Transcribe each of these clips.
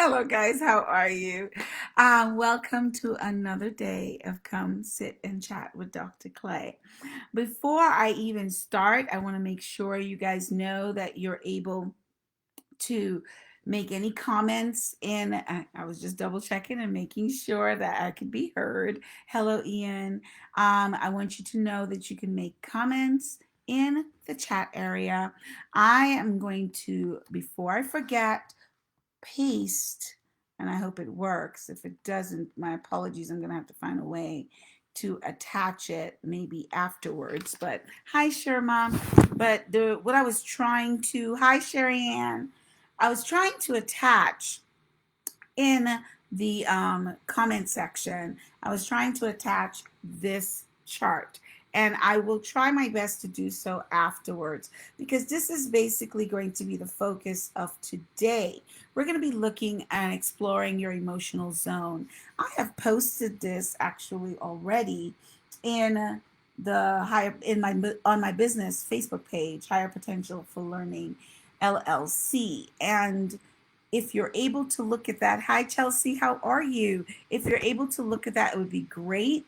Hello, guys. How are you? Welcome to another day of Come Sit and Chat with Dr. Clay. Before I even start, I want to make sure you guys know that you're able to make any comments. And I was just double checking and making sure that I could be heard. Hello, Ian. I want you to know that you can make comments in the chat area. I am going to, before I forget, paste, and I hope it works. If it doesn't, my apologies. I'm going to have to find a way to attach it maybe afterwards. But hi, Sherma. But what I was trying to, hi, Sherry Ann. I was trying to attach in the comment section, I was trying to attach this chart. And I will try my best to do so afterwards because this is basically going to be the focus of today. We're going to be looking and exploring your emotional zone. I have posted this actually already in the higher in my on my business Facebook page, Higher Potential for Learning LLC. And if you're able to look at that, hi Chelsea, how are you? If you're able to look at that, it would be great.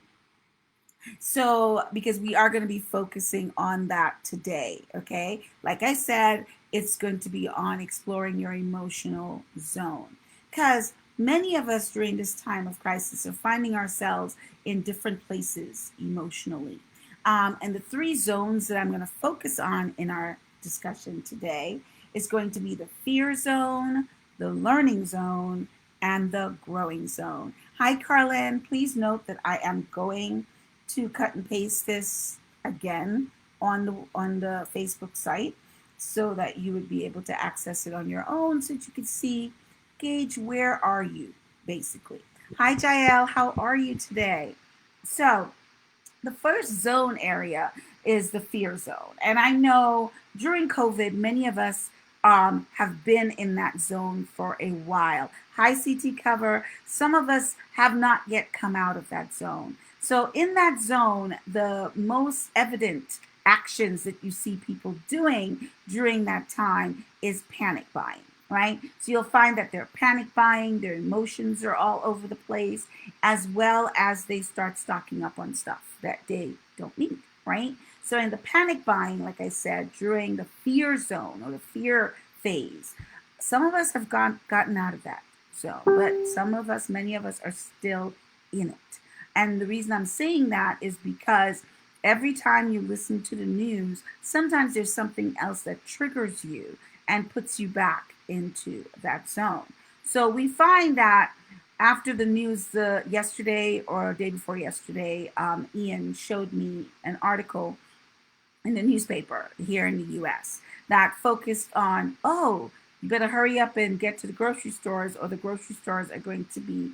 So, because we are going to be focusing on that today, okay? Like I said, it's going to be on exploring your emotional zone. Because many of us during this time of crisis are finding ourselves in different places emotionally. And the three zones that I'm going to focus on in our discussion today is going to be the fear zone, the learning zone, and the growing zone. Hi, Carlin. Please note that I am going to cut and paste this again on the Facebook site so that you would be able to access it on your own so that you could see, gauge where are you basically. Hi Jael, how are you today? So the first zone area is the fear zone. And I know during COVID, many of us have been in that zone for a while. High CT cover, some of us have not yet come out of that zone. So, in that zone, the most evident actions that you see people doing during that time is panic buying, right? So, you'll find that they're panic buying, their emotions are all over the place, as well as they start stocking up on stuff that they don't need, right? So in the panic buying, like I said, during the fear zone or the fear phase, some of us have gotten out of that zone, but some of us, many of us are still in it. And the reason I'm saying that is because every time you listen to the news, sometimes there's something else that triggers you and puts you back into that zone. So we find that after the news yesterday or day before yesterday, Ian showed me an article in the newspaper here in the US that focused on, oh, you better hurry up and get to the grocery stores, or the grocery stores are going to be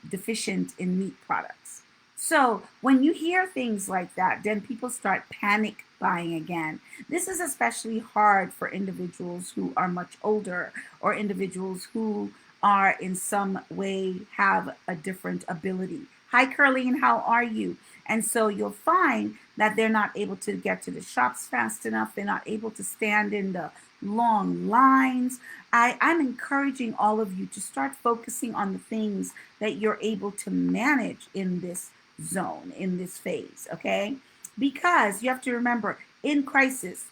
deficient in meat products. So when you hear things like that, then people start panic buying again. This is especially hard for individuals who are much older or individuals who are in some way have a different ability. Hi, Curleen, how are you? And so you'll find that they're not able to get to the shops fast enough. They're not able to stand in the long lines. I'm encouraging all of you to start focusing on the things that you're able to manage in this zone, in this phase, okay? Because you have to remember, in crisis,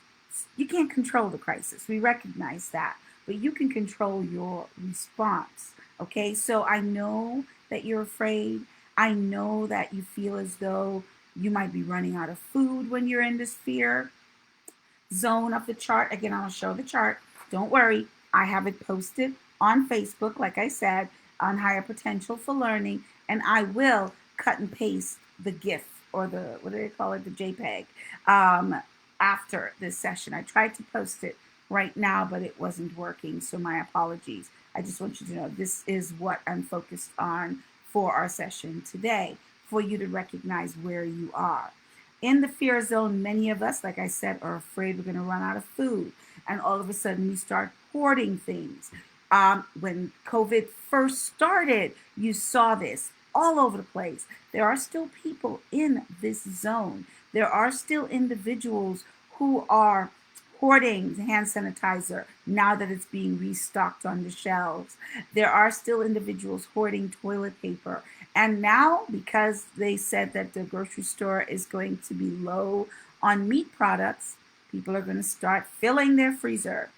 you can't control the crisis. We recognize that, but you can control your response, okay? So I know that you're afraid. I know that you feel as though you might be running out of food when you're in this fear zone of the chart. Again, I'll show the chart. Don't worry. I have it posted on Facebook, like I said, on Higher Potential for Learning, and I will cut and paste the GIF or the, what do they call it, the JPEG, after this session. I tried to post it right now, but it wasn't working, so my apologies. I just want you to know this is what I'm focused on for our session today, for you to recognize where you are. In the fear zone, many of us, like I said, are afraid we're going to run out of food. And all of a sudden, we start hoarding things. When COVID first started, you saw this all over the place. There are still people in this zone. There are still individuals who are hoarding hand sanitizer now that it's being restocked on the shelves. There are still individuals hoarding toilet paper. And now, because they said that the grocery store is going to be low on meat products, people are going to start filling their freezer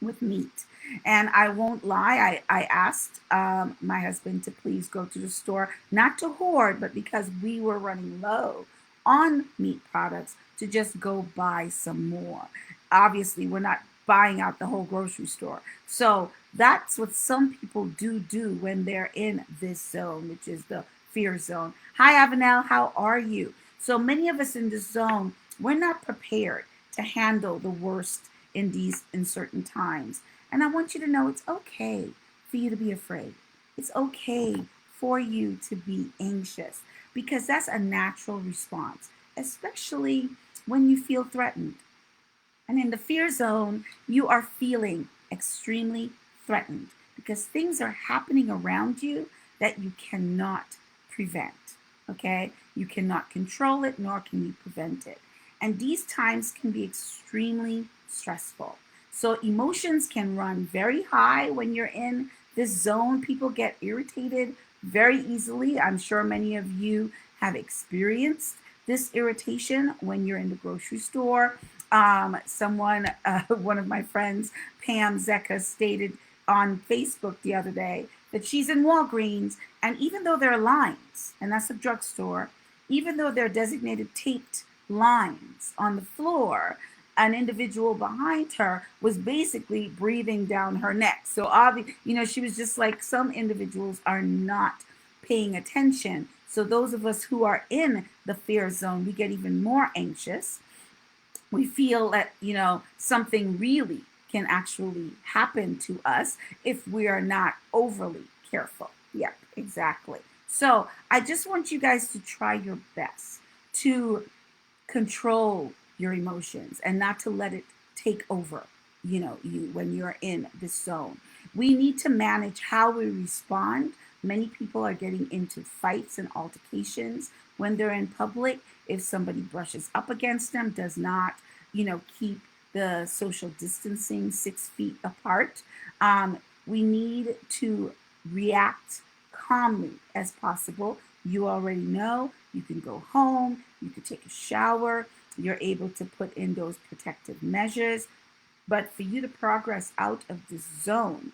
with meat. And I won't lie, I asked my husband to please go to the store, not to hoard, but because we were running low on meat products, to just go buy some more. Obviously, we're not buying out the whole grocery store. So that's what some people do when they're in this zone, which is the fear zone. Hi, Avanel, how are you? So many of us in this zone, we're not prepared to handle the worst in certain times. And I want you to know it's okay for you to be afraid. It's okay for you to be anxious because that's a natural response, especially when you feel threatened. And in the fear zone, you are feeling extremely threatened because things are happening around you that you cannot prevent. Okay? You cannot control it, nor can you prevent it. And these times can be extremely stressful. So emotions can run very high when you're in this zone. People get irritated very easily. I'm sure many of you have experienced this irritation when you're in the grocery store. One of my friends, Pam Zecca, stated on Facebook the other day that she's in Walgreens, and even though there are lines, and that's a drugstore, even though there are designated taped lines on the floor, an individual behind her was basically breathing down her neck. So she was just like, some individuals are not paying attention. So those of us who are in the fear zone, we get even more anxious. We feel that, something really can actually happen to us if we are not overly careful. Yep, exactly. So I just want you guys to try your best to control your emotions and not to let it take over, you when you're in this zone. We need to manage how we respond. Many people are getting into fights and altercations when they're in public. If somebody brushes up against them, does not, keep the social distancing 6 feet apart, we need to react calmly as possible. You already know you can go home, you can take a shower, you're able to put in those protective measures. But for you to progress out of this zone,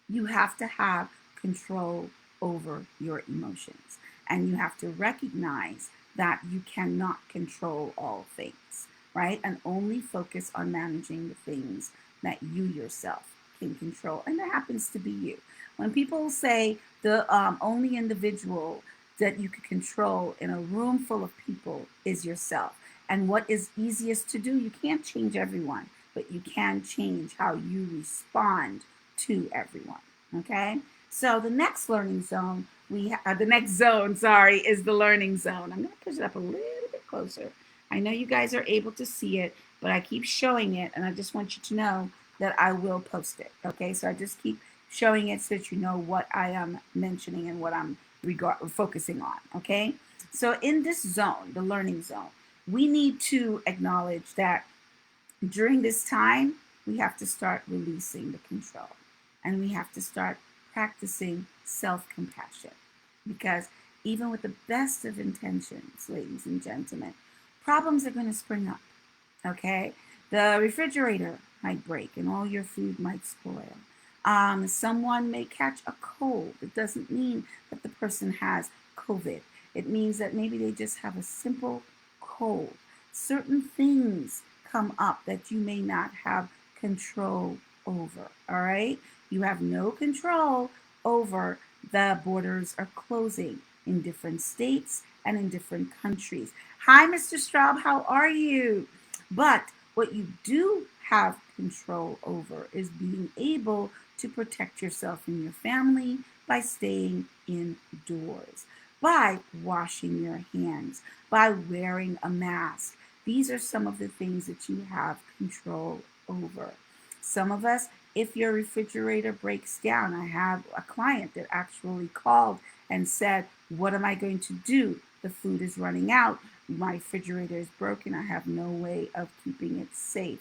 you have to have control over your emotions. And you have to recognize that you cannot control all things, right? And only focus on managing the things that you yourself can control. And that happens to be you. When people say the only individual that you can control in a room full of people is yourself. And what is easiest to do, you can't change everyone, but you can change how you respond to everyone. Okay? So the next learning zone, the next zone, sorry, is the learning zone. I'm going to push it up a little bit closer. I know you guys are able to see it, but I keep showing it, and I just want you to know that I will post it. Okay? So I just keep showing it so that you know what I am mentioning and what I'm focusing on. Okay? So in this zone, the learning zone, we need to acknowledge that during this time, we have to start releasing the control, and we have to start practicing self-compassion, because even with the best of intentions, ladies and gentlemen, problems are going to spring up. Okay? The refrigerator might break and all your food might spoil. Someone may catch a cold. It doesn't mean that the person has COVID. It means that maybe they just have a simple cold. Certain things come up that you may not have control over. All right? You have no control over the borders are closing in different states and in different countries. Hi, Mr. Straub, how are you? But what you do have control over is being able to protect yourself and your family by staying indoors, by washing your hands, by wearing a mask. These are some of the things that you have control over. Some of us, if your refrigerator breaks down, I have a client that actually called and said, what am I going to do? The food is running out. My refrigerator is broken. I have no way of keeping it safe.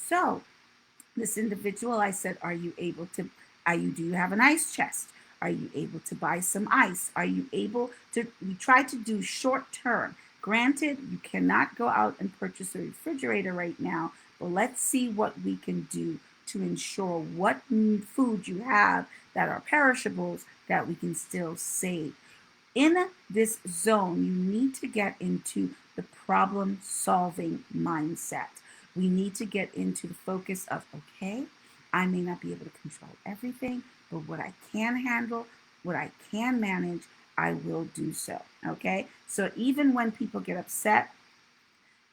So this individual, I said, are you able to, do you have an ice chest? Are you able to buy some ice? Are you able to, we try to do short term. Granted, you cannot go out and purchase a refrigerator right now, but let's see what we can do to ensure what food you have that are perishables that we can still save. In this zone, you need to get into the problem solving mindset. We need to get into the focus of, okay, I may not be able to control everything, but what I can handle, what I can manage, I will do so. Okay. So even when people get upset,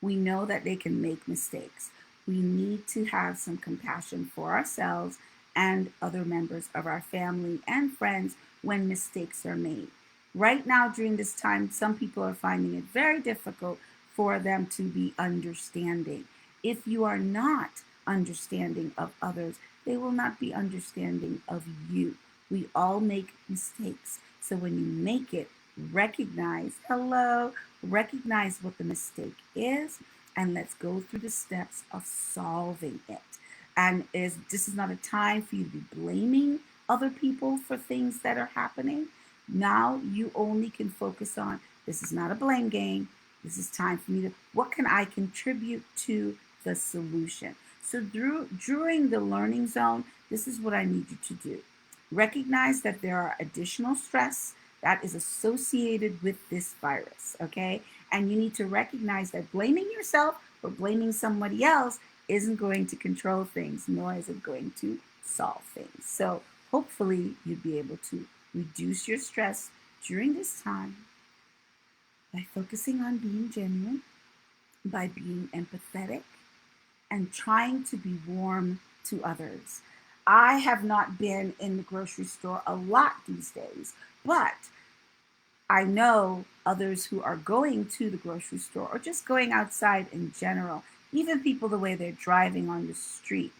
we know that they can make mistakes. We need to have some compassion for ourselves and other members of our family and friends when mistakes are made. Right now, during this time, some people are finding it very difficult for them to be understanding. If you are not understanding of others, they will not be understanding of you. We all make mistakes. So when you make it, recognize, hello, recognize what the mistake is, and let's go through the steps of solving it. And this is not a time for you to be blaming other people for things that are happening. Now you only can focus on, this is not a blame game. This is time for me to, what can I contribute to the solution? So during the learning zone, this is what I need you to do. Recognize that there are additional stress that is associated with this virus, okay? And you need to recognize that blaming yourself or blaming somebody else isn't going to control things, nor is it going to solve things. So hopefully you'll be able to reduce your stress during this time by focusing on being genuine, by being empathetic, and trying to be warm to others. I have not been in the grocery store a lot these days, but I know others who are going to the grocery store or just going outside in general, even people the way they're driving on the street.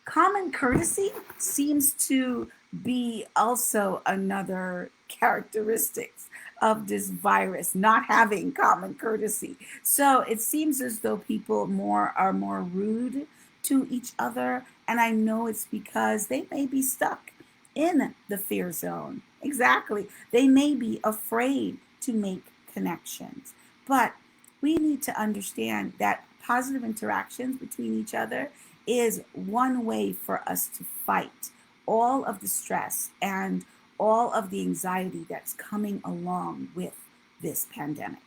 Common courtesy seems to be also another characteristics of this virus, not having common courtesy. So it seems as though people more are more rude to each other, and I know it's because they may be stuck in the fear zone. Exactly. They may be afraid to make connections. But we need to understand that positive interactions between each other is one way for us to fight all of the stress and all of the anxiety that's coming along with this pandemic.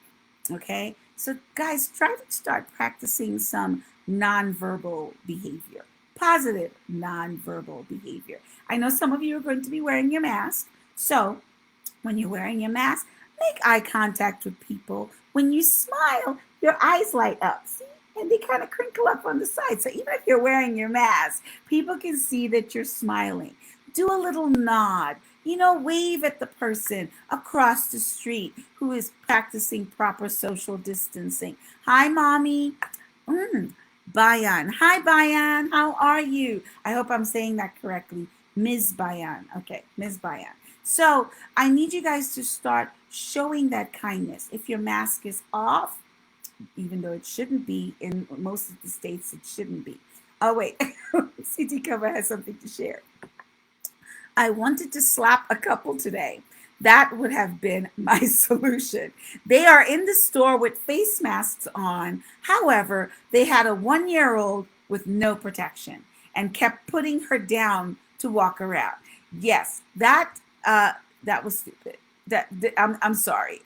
Okay? So, guys, try to start practicing some nonverbal behavior, positive nonverbal behavior. I know some of you are going to be wearing your mask. So, when you're wearing your mask, make eye contact with people. When you smile, your eyes light up. See? And they kind of crinkle up on the side. So even if you're wearing your mask, people can see that you're smiling. Do a little nod. Wave at the person across the street who is practicing proper social distancing. Hi, mommy. Bayan. Hi, Bayan. How are you? I hope I'm saying that correctly. Ms. Bayan. Okay, Ms. Bayan. So I need you guys to start showing that kindness. If your mask is off, even though it shouldn't be in most of the states, it shouldn't be. Oh, wait. CT Cover has something to share. I wanted to slap a couple today. That would have been my solution. They are in the store with face masks on. However, they had a 1 year old with no protection and kept putting her down to walk around. Yes, that was stupid. I'm sorry.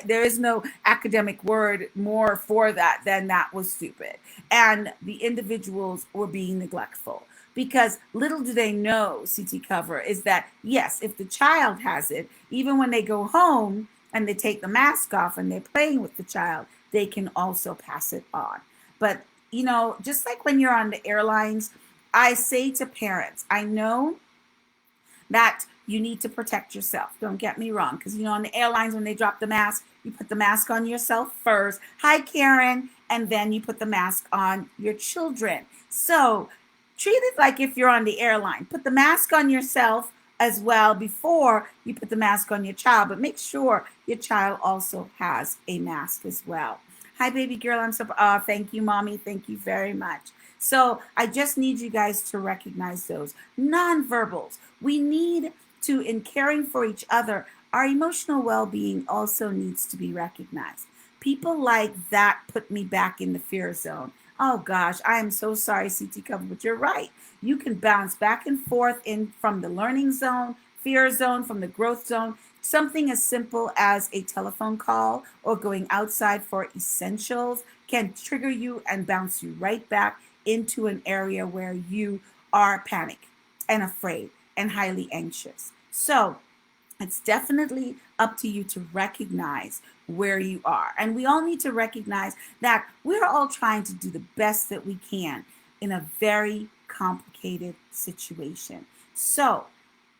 There is no academic word more for that than that was stupid. And the individuals were being neglectful because little do they know, CT Cover, is that yes, if the child has it, even when they go home and they take the mask off and they're playing with the child, they can also pass it on. But, just like when you're on the airlines, I say to parents, I know that you need to protect yourself. Don't get me wrong, because on the airlines when they drop the mask, you put the mask on yourself first. Hi, Karen, and then you put the mask on your children. So treat it like if you're on the airline. Put the mask on yourself as well before you put the mask on your child, but make sure your child also has a mask as well. Hi, baby girl. I'm so. Thank you, mommy. Thank you very much. So I just need you guys to recognize those nonverbals. We need to, in caring for each other, our emotional well being also needs to be recognized. People like that put me back in the fear zone. Oh gosh, I am so sorry, CT Cover, but you're right. You can bounce back and forth in from the learning zone, fear zone, from the growth zone. Something as simple as a telephone call or going outside for essentials can trigger you and bounce you right back into an area where you are panicked and afraid and highly anxious. So it's definitely up to you to recognize where you are. And we all need to recognize that we're all trying to do the best that we can in a very complicated situation. So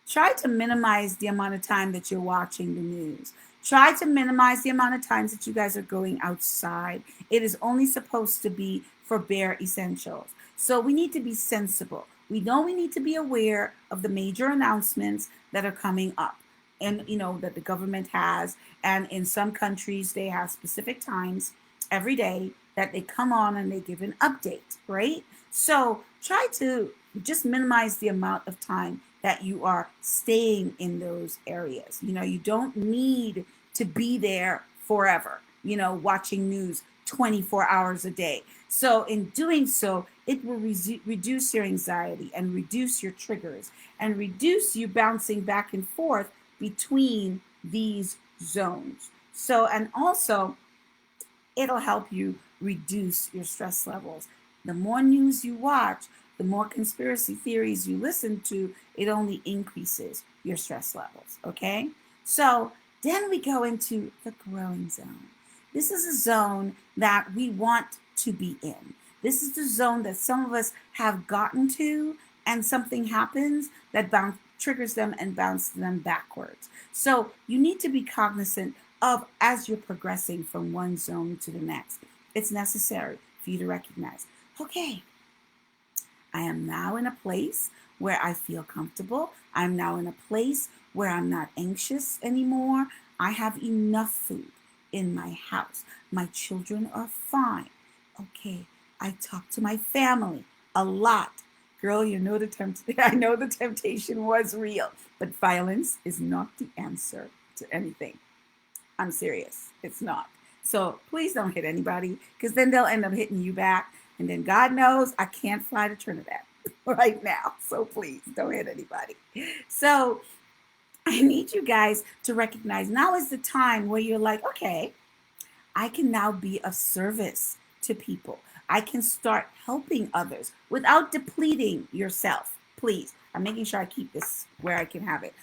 try to minimize the amount of time that you're watching the news. Try to minimize the amount of times that you guys are going outside. It is only supposed to be for bare essentials. So we need to be sensible. We know we need to be aware of the major announcements that are coming up and that the government has, and in some countries they have specific times every day that they come on and they give an update, right? So try to just minimize the amount of time that you are staying in those areas. You don't need to be there forever, watching news 24 hours a day. So in doing so, it will reduce your anxiety and reduce your triggers and reduce you bouncing back and forth between these zones. So, and also, it'll help you reduce your stress levels. The more news you watch, the more conspiracy theories you listen to, it only increases your stress levels. Okay? So then we go into the growing zone. This is a zone that we want to be in. This is the zone that some of us have gotten to, and something happens that triggers them and bounces them backwards. So you need to be cognizant of as you're progressing from one zone to the next. It's necessary for you to recognize, okay, I am now in a place where I feel comfortable. I'm now in a place where I'm not anxious anymore. I have enough food in my house. My children are fine. Okay, I talk to my family a lot. Girl, I know the temptation was real, but violence is not the answer to anything. I'm serious. It's not. So please don't hit anybody, because then they'll end up hitting you back. And then God knows I can't fly to Trinidad right now. So please don't hit anybody. So I need you guys to recognize now is the time where you're like, okay, I can now be of service to people. I can start helping others without depleting yourself. Please, I'm making sure I keep this where I can have it.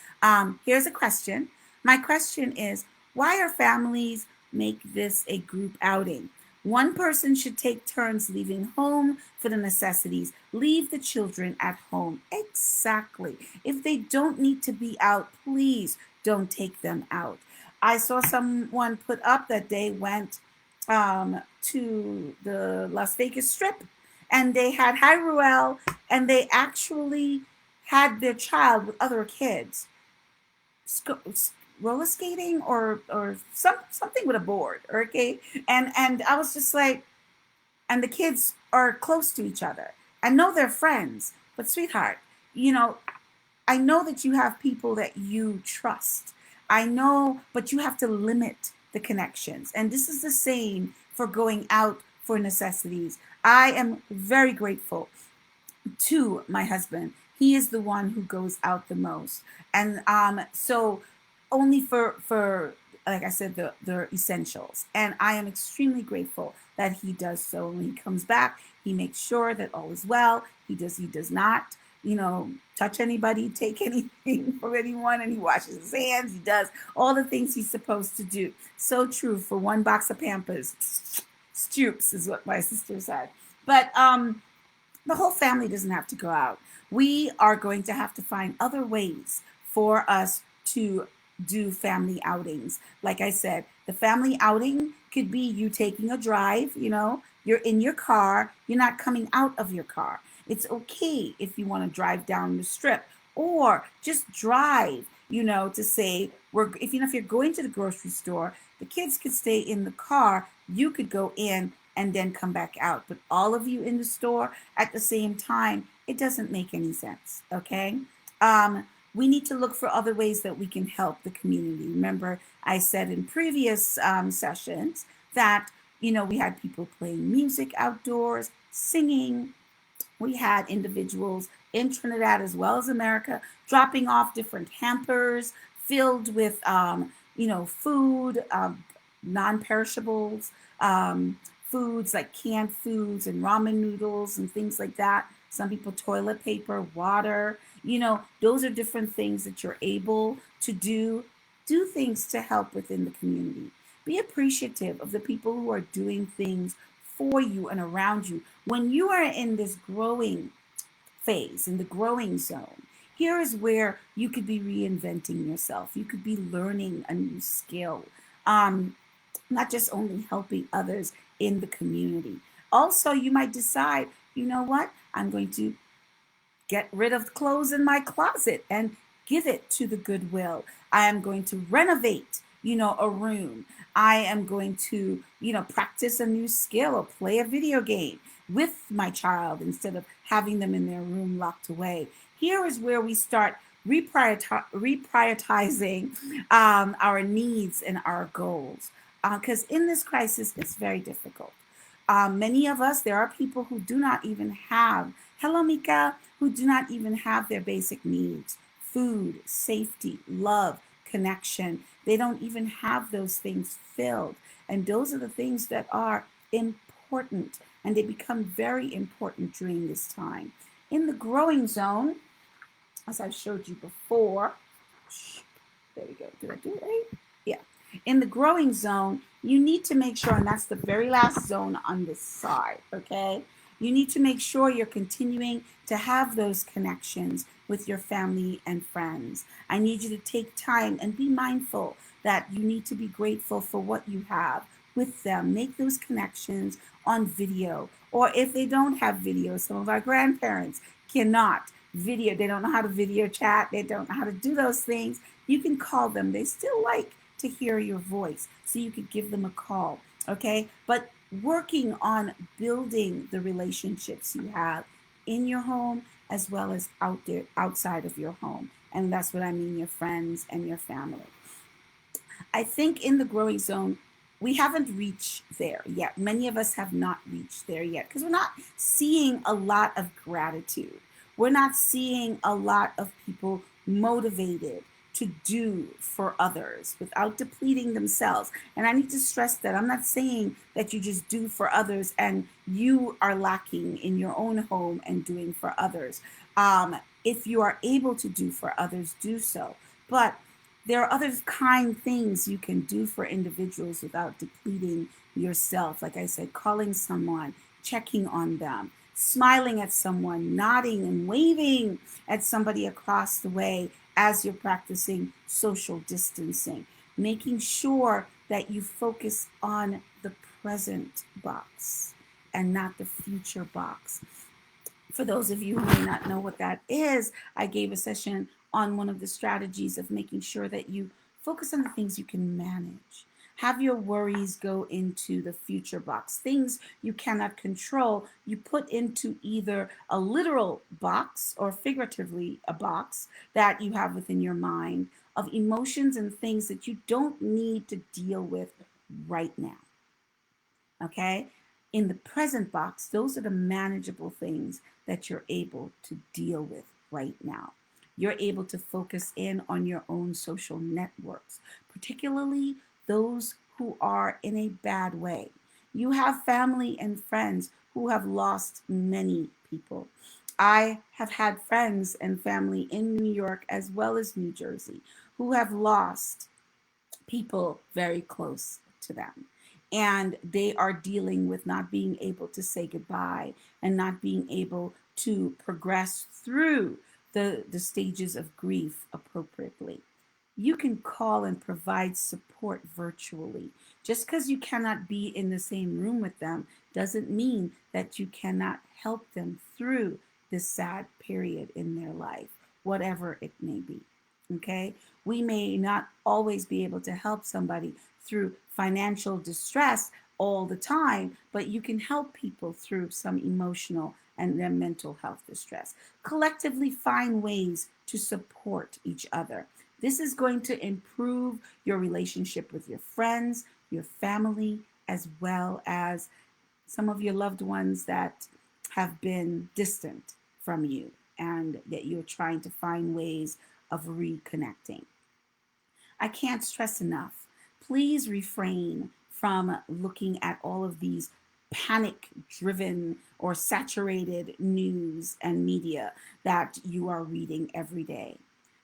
Here's a question. My question is, why are families make this a group outing? One person should take turns leaving home for the necessities. Leave the children at home. Exactly. If they don't need to be out, please don't take them out. I saw someone put up that they went to the Las Vegas Strip, and they had High Ruel, and they actually had their child with other kids roller skating or something with a board, okay? And I was just like, and the kids are close to each other. I know they're friends, but sweetheart, you know, I know that you have people that you trust. I know, but you have to limit the connections. And this is the same for going out for necessities. I am very grateful to my husband. He is the one who goes out the most. And so only for like I said, the essentials. And I am extremely grateful that he does so. When he comes back, he makes sure that all is well. He does not, touch anybody, take anything from anyone, and he washes his hands. He does all the things he's supposed to do. So true. For one box of Pampers, stoops is what my sister said. But the whole family doesn't have to go out. We are going to have to find other ways for us to do family outings. Like I said, the family outing could be you taking a drive, you're in your car, you're not coming out of your car. It's okay if you want to drive down the strip or just drive, to say if you're going to the grocery store, the kids could stay in the car, you could go in and then come back out. But all of you in the store at the same time, it doesn't make any sense. Okay. We need to look for other ways that we can help the community. Remember, I said in previous sessions that, we had people playing music outdoors, singing. We had individuals in Trinidad as well as America dropping off different hampers filled with, food, non-perishables, foods like canned foods and ramen noodles and things like that. Some people toilet paper, water. Those are different things that you're able to do. Do things to help within the community. Be appreciative of the people who are doing things for you and around you. When you are in this growing phase, in the growing zone, here is where you could be reinventing yourself. You could be learning a new skill, not just only helping others in the community. Also, you might decide, you know what? I'm going to get rid of clothes in my closet and give it to the Goodwill. I am going to renovate, a room. I am going to, practice a new skill or play a video game with my child instead of having them in their room locked away. Here is where we start reprioritizing our needs and our goals. Because in this crisis, it's very difficult. Many of us, there are people who do not even have, hello, Mika, who do not even have their basic needs: food, safety, love, connection. They don't even have those things filled. And those are the things that are important, and they become very important during this time. In the growing zone, as I've showed you before, there we go. Did I do it right? Yeah. In the growing zone, you need to make sure, and that's the very last zone on this side, okay? You need to make sure you're continuing to have those connections with your family and friends. I need you to take time and be mindful that you need to be grateful for what you have with them. Make those connections on video. Or if they don't have video, some of our grandparents cannot video. They don't know how to video chat. They don't know how to do those things. You can call them. They still like to hear your voice, so you could give them a call, okay? But working on building the relationships you have in your home as well as out there outside of your home. And that's what I mean, your friends and your family. I think in the growing zone, we haven't reached there yet. Many of us have not reached there yet because we're not seeing a lot of gratitude. We're not seeing a lot of people motivated to do for others without depleting themselves. And I need to stress that I'm not saying that you just do for others and you are lacking in your own home and doing for others. If you are able to do for others, do so. But there are other kind things you can do for individuals without depleting yourself. Like I said, calling someone, checking on them, smiling at someone, nodding and waving at somebody across the way as you're practicing social distancing, making sure that you focus on the present box and not the future box. For those of you who may not know what that is, I gave a session on one of the strategies of making sure that you focus on the things you can manage. Have your worries go into the future box. Things you cannot control, you put into either a literal box or figuratively a box that you have within your mind of emotions and things that you don't need to deal with right now. Okay? In the present box, those are the manageable things that you're able to deal with right now. You're able to focus in on your own social networks, particularly those who are in a bad way. You have family and friends who have lost many people. I have had friends and family in New York as well as New Jersey who have lost people very close to them. And they are dealing with not being able to say goodbye and not being able to progress through the stages of grief appropriately. You can call and provide support virtually. Just because you cannot be in the same room with them doesn't mean that you cannot help them through this sad period in their life, whatever it may be. Okay? We may not always be able to help somebody through financial distress, all the time, but you can help people through some emotional and their mental health distress. Collectively find ways to support each other. This is going to improve your relationship with your friends, your family, as well as some of your loved ones that have been distant from you and that you're trying to find ways of reconnecting. I can't stress enough. Please refrain from looking at all of these panic driven or saturated news and media that you are reading every day.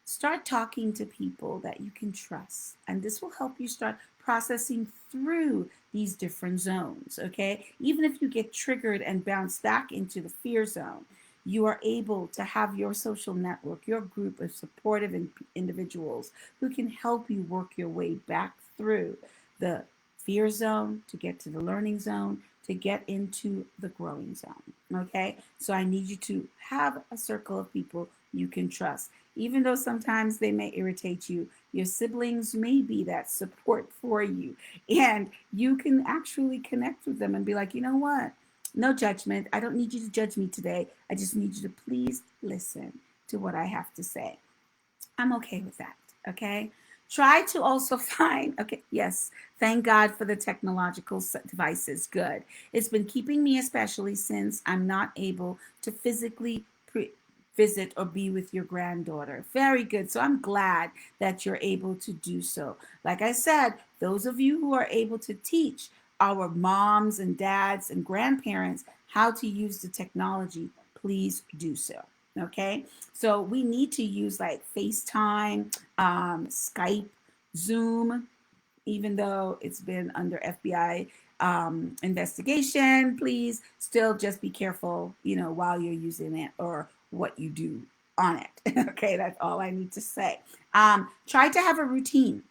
Start talking to people that you can trust, and this will help you start processing through these different zones. Okay, even if you get triggered and bounce back into the fear zone, you are able to have your social network, your group of supportive individuals who can help you work your way back through the fear zone to get to the learning zone to get into the growing zone. Okay, so I need you to have a circle of people you can trust. Even though sometimes they may irritate you, your siblings may be that support for you. And you can actually connect with them and be like, you know what? No judgment. I don't need you to judge me today. I just need you to please listen to what I have to say. I'm okay with that. Okay. Try to also find, okay, yes, thank God for the technological devices. Good. It's been keeping me, especially since I'm not able to physically visit or be with your granddaughter. Very good. So I'm glad that you're able to do so. Like I said, those of you who are able to teach our moms and dads and grandparents how to use the technology, please do so. Okay, so we need to use like FaceTime, Skype, Zoom, even though it's been under FBI investigation. Please still just be careful, while you're using it or what you do on it. Okay, that's all I need to say. Try to have a routine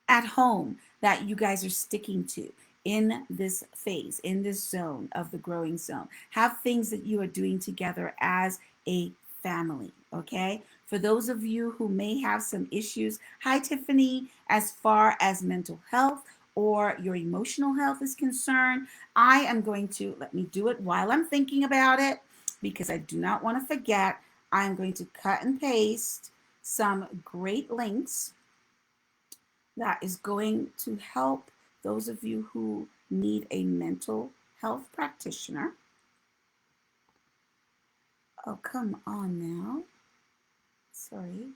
at home that you guys are sticking to in this phase, in this zone of the growing zone. Have things that you are doing together as a family, okay? For those of you who may have some issues, hi Tiffany, as far as mental health or your emotional health is concerned, I am going to let me do it while I'm thinking about it because I do not want to forget. I'm going to cut and paste some great links that is going to help those of you who need a mental health practitioner. Oh, come on now. Sorry.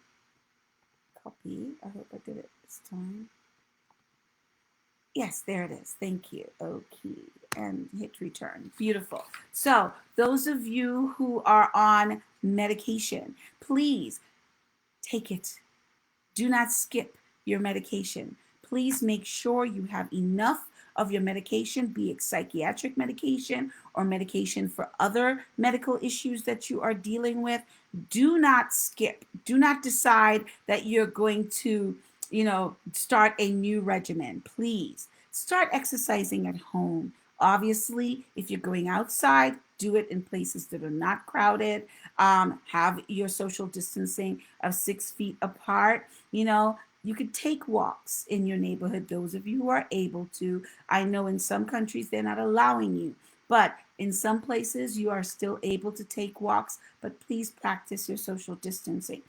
Copy. I hope I did it this time. Yes, there it is. Thank you. Okay. And hit return. Beautiful. So, those of you who are on medication, please take it. Do not skip your medication. Please make sure you have enough of your medication, be it psychiatric medication or medication for other medical issues that you are dealing with. Do not skip. Do not decide that you're going to, start a new regimen. Please start exercising at home. Obviously, if you're going outside, do it in places that are not crowded. Have your social distancing of 6 feet apart. You could take walks in your neighborhood, those of you who are able to. I know in some countries they're not allowing you, but in some places you are still able to take walks, but please practice your social distancing.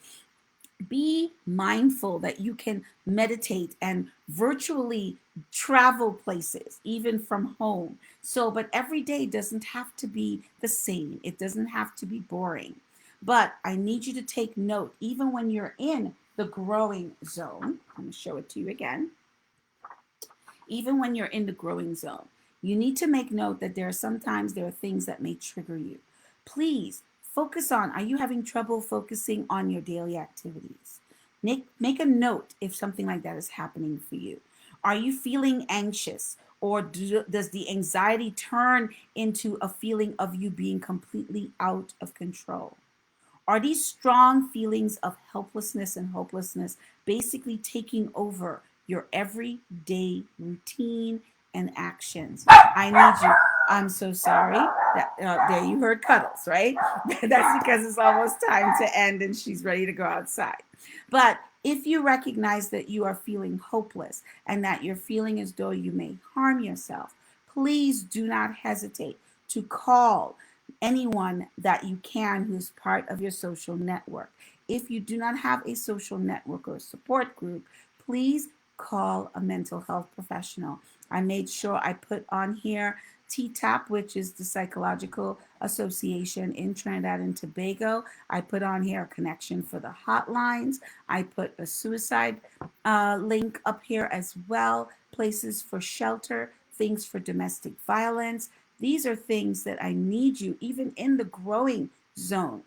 Be mindful that you can meditate and virtually travel places, even from home. So, but every day doesn't have to be the same, it doesn't have to be boring. But I need you to take note, even when you're in the growing zone. I'm going to show it to you again. Even when you're in the growing zone, you need to make note that there are things that may trigger you. Please focus on, are you having trouble focusing on your daily activities? Make a note if something like that is happening for you. Are you feeling anxious, or does the anxiety turn into a feeling of you being completely out of control? Are these strong feelings of helplessness and hopelessness basically taking over your everyday routine and actions. I need you. I'm so sorry. There you heard cuddles, right? That's because it's almost time to end and she's ready to go outside. But if you recognize that you are feeling hopeless and that you're feeling as though you may harm yourself, please do not hesitate to call anyone that you can who's part of your social network. If you do not have a social network or support group, please call a mental health professional. I made sure I put on here TTAP, which is the Psychological Association in Trinidad and Tobago. I put on here a connection for the hotlines. I put a suicide link up here as well, places for shelter, things for domestic violence. These are things that I need you, even in the growing zone.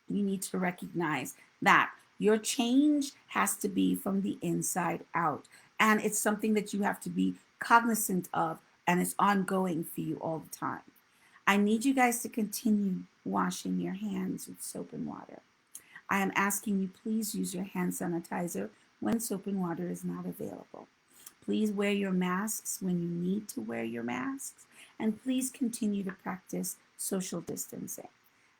You need to recognize that your change has to be from the inside out. And it's something that you have to be cognizant of, and it's ongoing for you all the time. I need you guys to continue washing your hands with soap and water. I am asking you, please use your hand sanitizer when soap and water is not available. Please wear your masks when you need to wear your masks. And please continue to practice social distancing.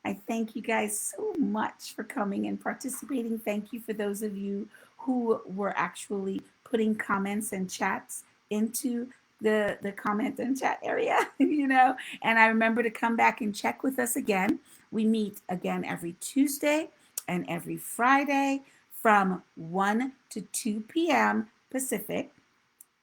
I thank you guys so much for coming and participating. Thank you for those of you who were actually putting comments and chats into the comment and chat area, And I remember to come back and check with us again. We meet again every Tuesday and every Friday from 1 to 2 p.m. Pacific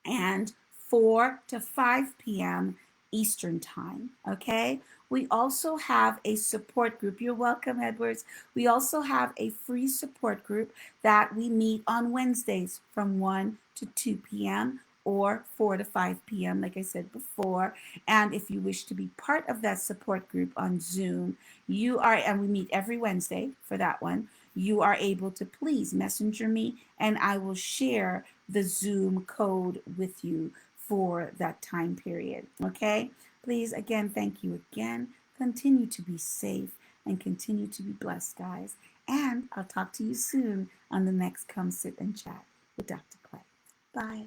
and 4 to 5 p.m. Eastern Time. Okay. We also have a support group. You're welcome, Edwards. We also have a free support group that we meet on Wednesdays from 1 to 2 p.m. or 4 to 5 p.m., like I said before. And if you wish to be part of that support group on Zoom, and we meet every Wednesday for that one, you are able to please messenger me and I will share the Zoom code with you for that time period. Okay? Please, again, thank you again. Continue to be safe and continue to be blessed, guys. And I'll talk to you soon on the next Come Sit and Chat with Dr. Clay. Bye.